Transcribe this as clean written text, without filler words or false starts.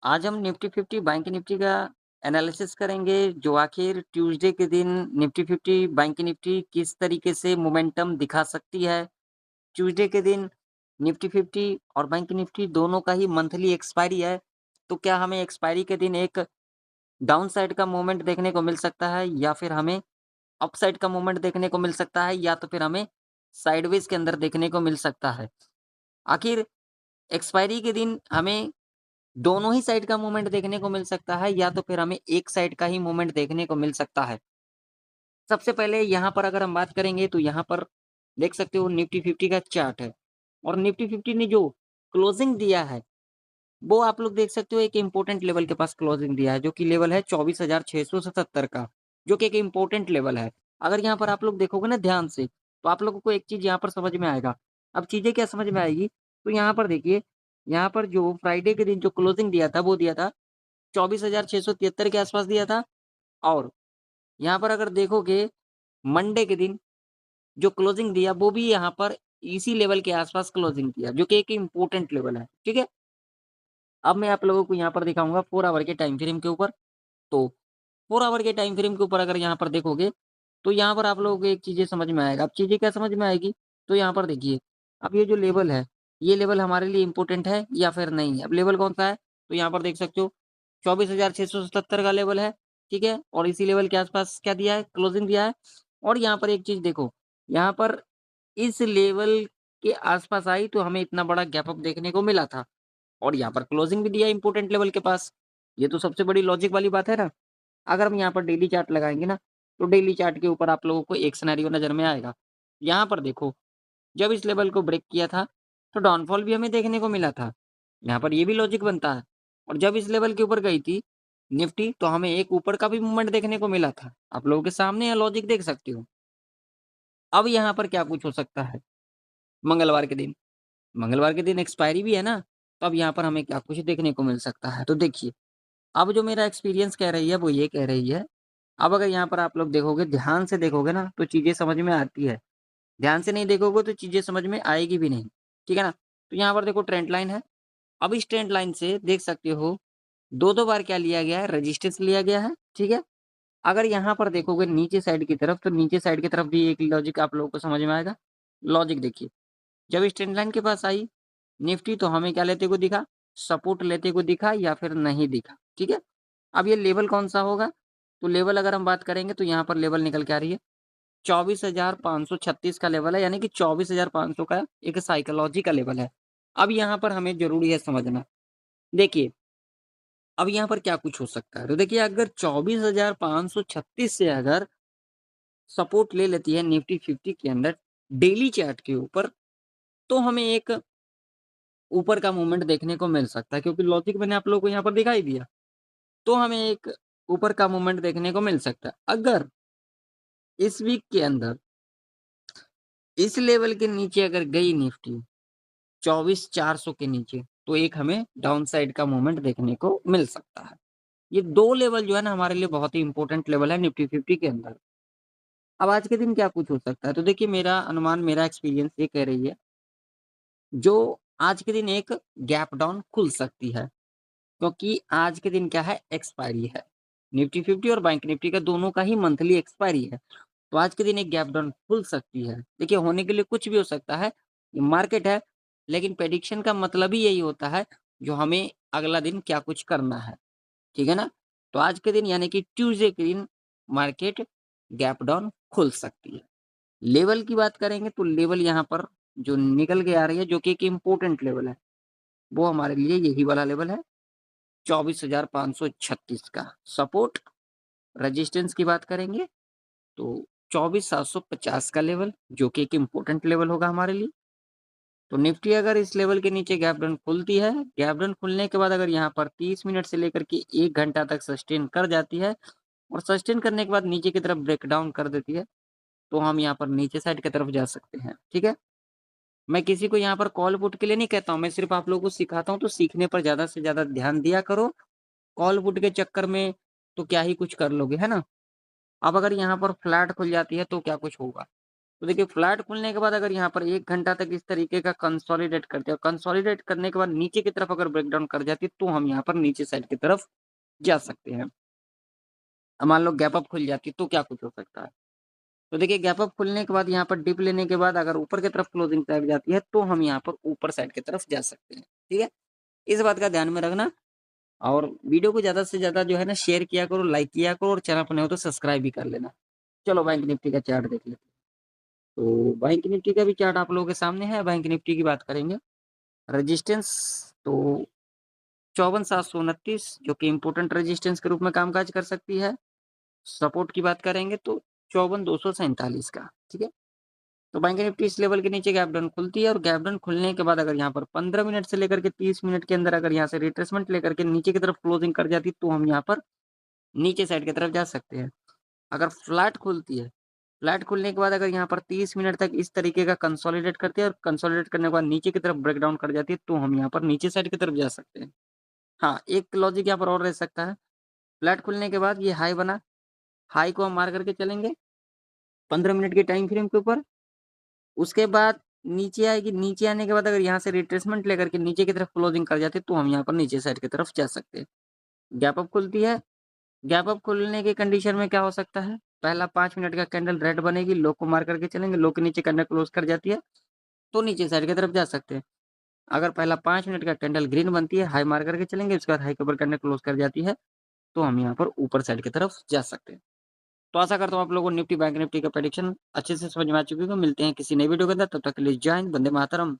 आज हम Nifty 50 bank Nifty का एनालिसिस करेंगे, जो आखिर ट्यूसडे के दिन निफ्टी 50 बैंक निफ्टी किस तरीके से मोमेंटम दिखा सकती है। ट्यूसडे के दिन निफ्टी 50 और बैंक निफ्टी दोनों का ही मंथली एक्सपायरी है, तो क्या हमें एक्सपायरी के दिन एक डाउन साइड का मूवमेंट देखने को मिल सकता है या फिर हमें अपसाइड का मूवमेंट देखने को मिल सकता है या तो फिर हमें साइडवेज के अंदर देखने को मिल सकता है। आखिर एक्सपायरी के दिन हमें दोनों ही साइड का मूवमेंट देखने को मिल सकता है या तो फिर हमें एक साइड का ही मूवमेंट देखने को मिल सकता है। सबसे पहले यहाँ पर अगर हम बात करेंगे तो यहाँ पर देख सकते हो निफ्टी 50 का चार्ट है और निफ्टी 50 ने जो क्लोजिंग दिया है, वो आप लोग देख सकते हो एक इम्पोर्टेंट लेवल के पास क्लोजिंग दिया है, जो कि लेवल है 24,677 का, जो कि एक इम्पोर्टेंट लेवल है। अगर यहाँ पर आप लोग देखोगे ना ध्यान से, तो आप लोगों को एक चीज़ यहाँ पर समझ में आएगा। अब चीज़ें क्या समझ में आएगी, तो यहाँ पर देखिए, यहाँ पर जो फ्राइडे के दिन जो क्लोजिंग दिया था, वो दिया था 24,673 के आसपास दिया था और यहाँ पर अगर देखोगे मंडे के दिन जो क्लोजिंग दिया, वो भी यहाँ पर इसी लेवल के आसपास क्लोजिंग दिया, जो कि एक इम्पोर्टेंट लेवल है, ठीक है? अब मैं आप लोगों को यहाँ पर दिखाऊँगा 4 आवर के टाइम फ्रेम के ऊपर। तो 4 आवर के टाइम फ्रेम के ऊपर अगर यहाँ पर देखोगे, तो यहाँ पर आप लोगों को एक चीज़ें समझ में आएगा। अब चीज़ें क्या समझ में आएगी? तो यहाँ पर देखिए, अब ये जो लेवल है, ये लेवल हमारे लिए इम्पोर्टेंट है या फिर नहीं है? अब लेवल कौन-सा है? तो यहाँ पर देख सकते हो 24,677 का लेवल है, ठीक है? और इसी लेवल के आस-पास क्या दिया है? क्लोजिंग दिया है। और यहाँ पर एक चीज़ देखो, यहाँ पर इस लेवल के आस-पास आई तो हमें इतना बड़ा गैप अप देखने को मिला था। और यहाँ पर क्लोजिंग भी दिया इम्पोर्टेंट लेवल के पास। ये तो सबसे बड़ी लॉजिक वाली बात है ना। अगर हम यहाँ पर डेली चार्ट लगाएँगे ना, तो डेली चार्ट के ऊपर आप लोगों को एक सिनेरियो नज़र में आएगा। यहाँ पर देखो, जब इस लेवल को ब्रेक किया था, तो डाउनफॉल भी हमें देखने को मिला था। यहाँ पर ये भी लॉजिक बनता है और जब इस लेवल के ऊपर गई थी निफ्टी, तो हमें एक ऊपर का भी मूवमेंट देखने को मिला था। आप लोगों के सामने है लॉजिक देख सकते हो। अब यहाँ पर क्या कुछ हो सकता है, मंगलवार के दिन। मंगलवार के दिन एक्सपायरी भी है ना, तो अब यहाँ पर हमें क्या कुछ देखने को मिल सकता है। तो देखिए, अब जो मेरा एक्सपीरियंस कह रही है, वो ये कह रही है, अब अगर यहाँ पर आप लोग देखोगे, ध्यान से देखोगे ना, तो चीज़ें समझ में आती है। ध्यान से नहीं देखोगे, तो चीज़ें समझ में आएगी भी नहीं, ठीक है ना? तो यहाँ पर देखो ट्रेंड लाइन है। अब इस ट्रेंड लाइन से देख सकते हो, 2-2 बार क्या लिया गया है, रेजिस्टेंस लिया गया है, ठीक है? अगर यहाँ पर देखोगे नीचे साइड की तरफ, तो नीचे साइड की तरफ भी एक लॉजिक आप लोगों को समझ में आएगा। लॉजिक देखिए, जब इस ट्रेंड लाइन के पास आई निफ्टी, तो हमें क्या लेते हुए दिखा? सपोर्ट लेते हुए दिखा या फिर नहीं दिखा, ठीक है? अब ये लेवल कौन-सा होगा? तो लेवल अगर हम बात करेंगे तो यहाँ पर लेवल निकल के आ रही है 24,536 का लेवल है, यानी कि 24,500 का एक साइकोलॉजी का लेवल है। अब यहाँ पर हमें ज़रूरी है समझना। देखिए, अब यहाँ पर क्या कुछ हो सकता है? तो देखिए, अगर 24,536 से अगर सपोर्ट ले लेती है निफ्टी 50 के अंदर डेली चार्ट के ऊपर, तो हमें एक ऊपर का मूवमेंट देखने को मिल सकता है, क्योंकि लॉजिक मैंने आप लोगों को यहाँ पर दिखाई दिया। तो हमें एक ऊपर का मूवमेंट देखने को मिल सकता है। अगर इस वीक के अंदर इस लेवल के नीचे अगर गई निफ्टी 24,400 के नीचे, तो एक हमें डाउन साइड का मूवमेंट देखने को मिल सकता है। ये 2 लेवल जो है ना हमारे लिए बहुत ही इम्पोर्टेंट लेवल है निफ्टी 50 के अंदर। अब आज के दिन क्या कुछ हो सकता है? तो देखिए, मेरा अनुमान, मेरा एक्सपीरियंस ये कह रही है, जो आज के दिन एक गैप डाउन खुल सकती है। क्योंकि आज के दिन क्या है, एक्सपायरी है। निफ्टी 50 और बैंक निफ्टी का दोनों का ही मंथली एक्सपायरी है। तो आज के दिन एक गैप डाउन खुल सकती है। देखिए, होने के लिए कुछ भी हो सकता है, ये मार्केट है, लेकिन प्रेडिक्शन का मतलब ही यही होता है, जो हमें अगला दिन क्या कुछ करना है, ठीक है ना? तो आज के दिन यानी कि ट्यूसडे के दिन मार्केट गैप डाउन खुल सकती है। लेवल की बात करेंगे तो लेवल यहाँ पर जो निकल के आ रही है, जो कि एक इम्पोर्टेंट लेवल है, वो हमारे लिए यही वाला लेवल है 24,536 का। सपोर्ट, रेजिस्टेंस की बात करेंगे तो 24,750 का लेवल, जो कि एक इम्पोर्टेंट लेवल होगा हमारे लिए। तो निफ्टी अगर इस लेवल के नीचे गैप डाउन खुलती है, गैप डाउन खुलने के बाद अगर यहाँ पर 30 मिनट से लेकर के 1 घंटा तक सस्टेन कर जाती है और सस्टेन करने के बाद नीचे की तरफ ब्रेक डाउन कर देती है, तो हम यहाँ पर नीचे साइड की तरफ जा सकते हैं, ठीक है? मैं किसी को यहाँ पर कॉल पुट के लिए नहीं कहता हूँ, मैं सिर्फ़ आप लोगों को सिखाता हूँ, तो सीखने पर ज़्यादा से ज़्यादा ध्यान दिया करो। कॉल पुट के चक्कर में तो क्या ही कुछ कर लोगे, है ना? अब अगर यहाँ पर फ्लैट खुल जाती है तो क्या कुछ होगा? तो देखिए फ्लैट खुलने के बाद अगर यहाँ पर 1 घंटा तक इस तरीके का कंसोलिडेट करते हैं और कंसोलिडेट करने के बाद नीचे की तरफ अगर ब्रेकडाउन कर जाती है, तो हम यहाँ पर नीचे साइड की तरफ जा सकते हैं। अब मान लो गैप अप खुल जाती है, तो क्या कुछ हो सकता है? तो देखिए गैप अप खुलने के बाद यहाँ पर डिप लेने के बाद अगर ऊपर की तरफ क्लोजिंग लग जाती है, तो हम यहाँ पर ऊपर साइड की तरफ जा सकते हैं। ठीक है? इस बात का ध्यान में रखना और वीडियो को ज़्यादा से ज़्यादा जो है ना शेयर किया करो, लाइक किया करो और चैनल पर नए हो तो सब्सक्राइब भी कर लेना। चलो बैंक निफ्टी का चार्ट देख लेते हैं। तो बैंक निफ्टी का भी चार्ट आप लोगों के सामने है। बैंक निफ्टी की बात करेंगे। रेजिस्टेंस तो 54,729 जो कि इम्पोर्टेंट रेजिस्टेंस के रूप में कामकाज कर सकती है। सपोर्ट की बात करेंगे तो 54,247 का, ठीक है? तो बैंक निफ्टी इस लेवल के नीचे गैप डाउन खुलती है और गैप डाउन खुलने के बाद अगर यहाँ पर 15 मिनट से लेकर के 30 मिनट के अंदर अगर यहाँ से रिट्रेसमेंट लेकर के नीचे की तरफ क्लोजिंग कर जाती है, तो हम यहाँ पर नीचे साइड की तरफ जा सकते हैं। अगर फ्लैट खुलती है, फ्लैट खुलने के बाद अगर यहाँ पर 30 मिनट तक इस तरीके का कंसोलिडेट करती है और कंसोलिडेट करने के बाद नीचे की तरफ ब्रेकडाउन कर जाती है, तो हम यहाँ पर नीचे साइड की तरफ जा सकते हैं। हाँ, एक लॉजिक यहाँ पर और रह सकता है। फ्लैट खुलने के बाद ये हाई बना, हाई को हम मार करके चलेंगे 15 मिनट के टाइम फ्रेम के ऊपर। उसके बाद नीचे आएगी, नीचे आने के बाद अगर यहाँ से रिट्रेसमेंट लेकर के नीचे की तरफ क्लोजिंग कर जाती है, तो हम यहाँ पर नीचे साइड की तरफ जा सकते हैं। गैप अप खुलती है, गैप अप खुलने की कंडीशन में क्या हो सकता है? पहला 5 मिनट का कैंडल रेड बनेगी, लो को मार करके चलेंगे, लो के नीचे कैंडल क्लोज़ कर जाती है, तो नीचे साइड की तरफ जा सकते हैं। अगर पहला 5 मिनट का कैंडल ग्रीन बनती है, हाई मार करके चलेंगे, उसके बाद हाई के ऊपर कैंडल क्लोज़ कर जाती है, तो हम यहाँ पर ऊपर साइड की तरफ जा सकते हैं। तो आशा करता हूँ आप लोगों को निफ्टी, बैंक निफ्टी का प्रेडिक्शन अच्छे से समझ में आ चुकी होगी। मिलते हैं किसी नई वीडियो के अंदर, तब तक के लिए जय हिंद, वंदे मातरम।